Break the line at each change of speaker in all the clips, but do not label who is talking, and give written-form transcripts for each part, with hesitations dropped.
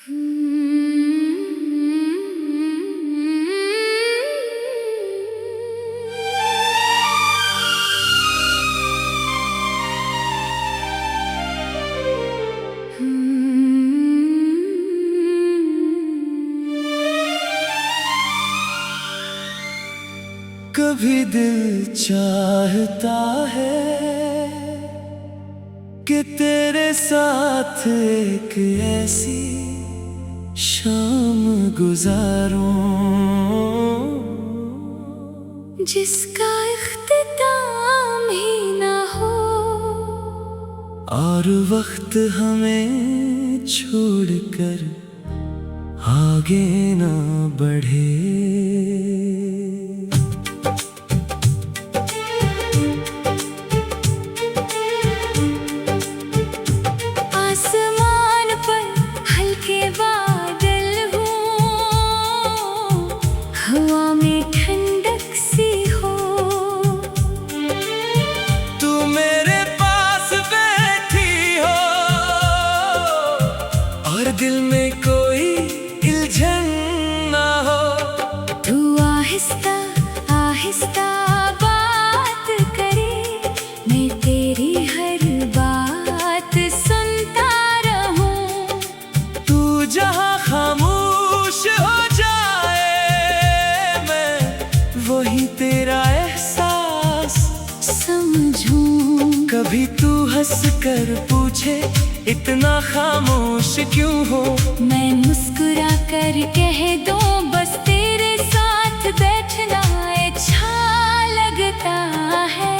कभी दिल चाहता है कि तेरे साथ एक ऐसी शाम गुजारूं
जिसका इख्तिताम ही ना हो,
और वक्त हमें छोड़कर आगे ना बढ़े।
आसमान पर हल्के बादल हो, हवा में ठंडक सी हो,
तू मेरे पास बैठी हो और दिल में कोई इल्झन ना हो।
तू आहिस्ता आहिस्ता बात करे, मैं तेरी हर बात सुनता रहूं।
तू जहाँ खामोश हो जाए, मैं वही तेरा एहसास
समझूं।
कभी तू हंस कर पूछे इतना खामोश क्यों हो,
मैं मुस्कुरा कर कह दूं बस तेरे साथ बैठना अच्छा लगता है।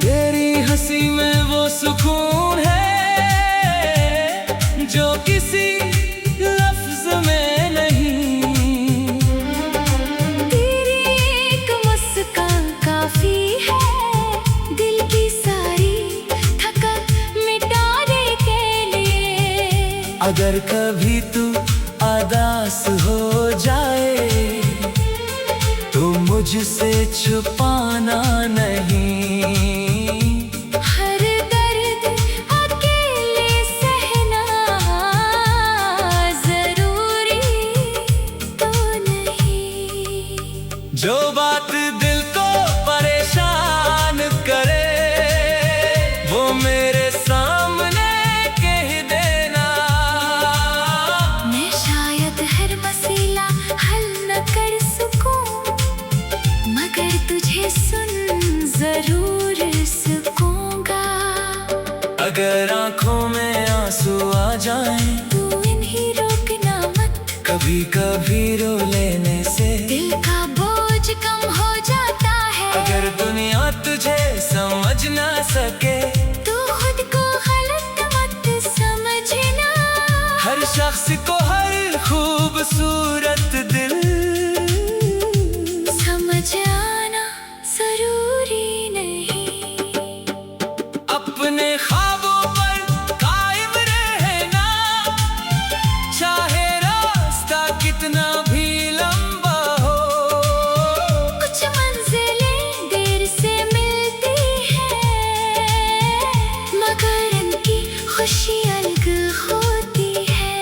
तेरी हंसी में वो सुकून है जो किसी लफ्ज में नहीं।
तेरी एक मुस्कान काफी है दिल की सारी थकान मिटाने के लिए।
अगर कभी तू उदास हो जाए तो मुझसे छुपाना नहीं।
हर दर्द अकेले सहना जरूरी तो नहीं।
जो बात दिल को परेशान करे वो मेरे सामने कह देना।
मैं शायद हर मसला हल न कर सकूं, मगर तुझे सुन जरूर सकूंगा।
अगर आंखों में आंसू आ जाएं
तू इन्हीं रोकना मत,
कभी कभी रो लेने से
दिल का बोझ कम हो जाता है।
अगर दुनिया तुझे समझ ना सके
तू खुद को गलत मत समझना।
हर शख्स को हर खूबसूरत दिल
समझ आना जरूरी नहीं।
अपने ख्वाबों पर कायम रहना, चाहे रास्ता कितना भी लंबा हो।
कुछ मंजिलें देर से मिलती हैं, मगर इनकी खुशी अलग होती है।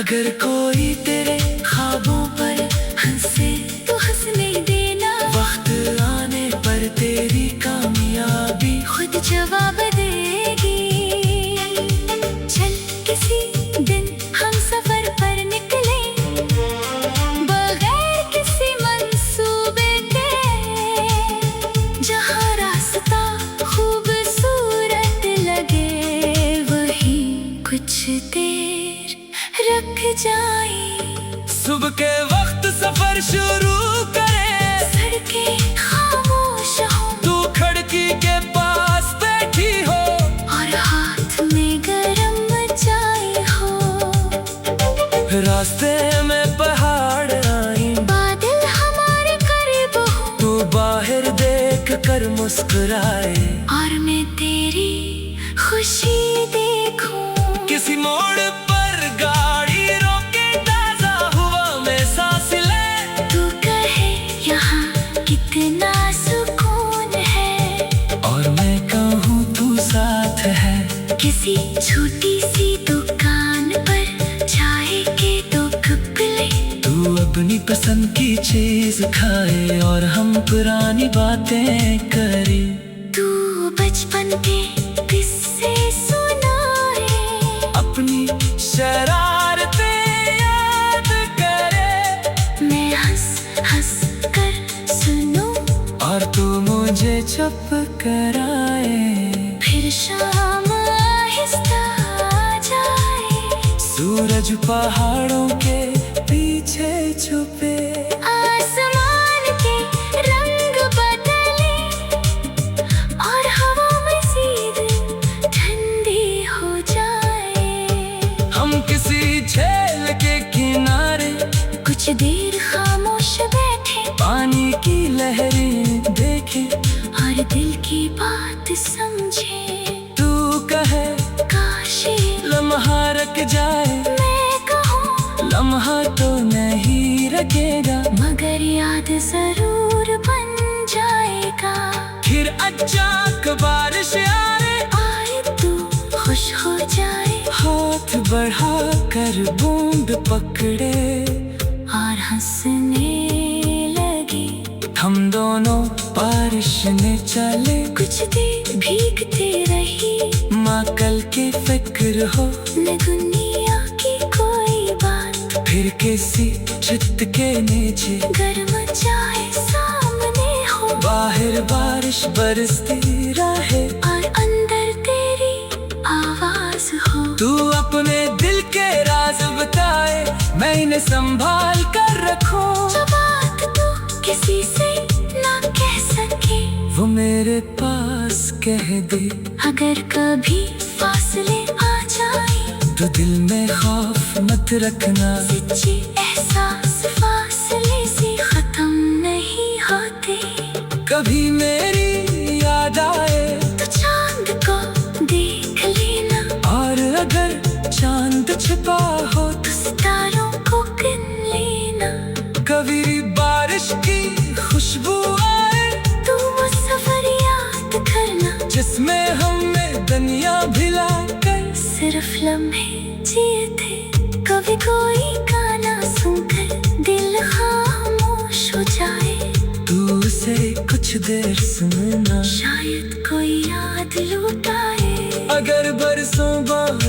अगर कोई तेरे ख्वाबों पर हंसे
तो हंसने देना,
वक्त आने पर तेरी कामयाबी
खुद जवाब देगी। चल किसी दिन हम सफर पर निकले, बगैर किसी मंसूबे के, जहाँ रास्ता खूबसूरत लगे वही कुछ देर रख जाए।
सुबह के वक्त सफर शुरू करे,
सड़कें खामोश हों,
तू खिड़की के पास बैठी हो
और हाथ में गरम चाय हो।
रास्ते में पहाड़ आई,
बादल हमारे करीब हो,
तू बाहर देख कर मुस्कुराए
और मैं तेरी खुशी देखूं।
किसी मोड़ पर
छोटी सी दुकान पर चाय के 2 कप ले।
तू अपनी पसंद की चीज खाए और हम पुरानी बातें करें।
तू बचपन के किस्से सुनाए,
अपनी शरारतें याद करे।
मैं हंस हंस कर सुनूं
और तू मुझे चुप कराए।
फिर शाम आहिस्ता आ जाए,
सूरज पहाड़ों के पीछे छुपे।
आसमान के रंग बदले और हवा मज़ीद ठंडी हो जाए।
हम किसी झील के किनारे
कुछ देर खामोश बैठे,
पानी की लहरें देखें
और दिल की बात समझे।
तू कहे
काश ये
लम्हा रख जाए,
मैं कहूँ
लम्हा तो नहीं रखेगा,
मगर याद जरूर बन जाएगा।
फिर अचानक बारिश आए
तू खुश हो जाए
हाथ बढ़ा कर बूंद पकड़े
और हंसने लगे।
हम दोनों बारिश में चले,
कुछ देर भीगते रही,
माँ कल की फिक्र हो
न दुनिया की कोई बात।
फिर किसी छत के नीचे
गर्म चाय सामने हो,
बाहर बारिश बरसती रहे
और अंदर तेरी आवाज हो।
तू अपने दिल के राज बताए, मैं इन्हें संभाल कर रखूं।
जो बात तू किसी से ना कह सके,
वो मेरे पास कह दे।
अगर कभी फासले आ जाए,
तो दिल में खौफ मत रखना,
सच्चे एहसास फासले से खत्म नहीं होते।
कभी मेरी याद आए
तो चांद को देख लेना,
और अगर चांद छिपा हो
तो सितारों को गिन लेना।
कभी बारिश की खुशबू आए,
तू वो सफर याद करना,
जिसमें हमने दुनिया भिला कर
सिर्फ लम्हे जिए थे। कभी कोई गाना सुनकर दिल खामोश हो जाए,
तू उसे कुछ देर सुनना,
शायद कोई याद लौट आए।
अगर बरसों बाद